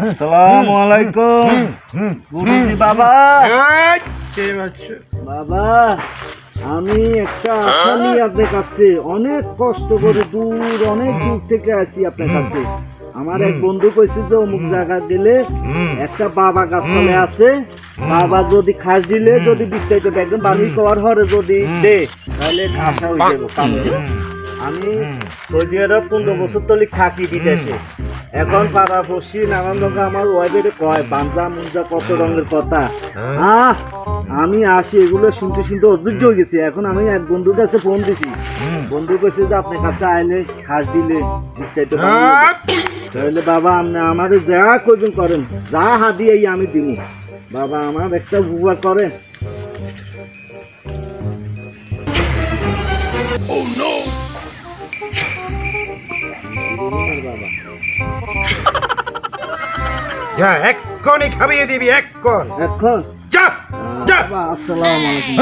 আসসালামু আলাইকুম গুরুজি বাবা। বাবা আমি একটা আশা নিয়ে আপনার কাছে অনেক কষ্ট করে অনেক দূর থেকে আসি আপনার কাছে। আমার এক বন্ধু কইছে যে অমুক জায়গা গেলে একটা বাবা গাছতলে আছে, বাবা যদি খাস দিলে যদি বিস্তারিত একদম বাড়ি করার হরে যদি দে তাহলে আশা হয়ে যাবো কাম হয়ে যাবো। আমি সৌদি আরব 15 বছর তলি থাকি বিদেশে। এখন পাড়া পড়শি নানান রকম আমার ওয়াইফের কয় বাঞ্জা মুঞ্জা কত রঙের কথা। আমি আসি এগুলো শুনতে শুনতে অধৈর্য হয়ে গেছি। এখন আমি এক বন্ধুর কাছে ফোন দিছি, বন্ধু কইছে যে আপনার কাছে আইলে খাস দিলে বিস্তারিত তাহলে বাবা আপনি আমার যা করবেন করেন, যা হাদি এই আমি দিব। বাবা আমার একটা উপকার করেন। বাবা যা এক্ষণই খাইয়ে দিবি, এখন যা যা। আসসালামু আলাইকুম।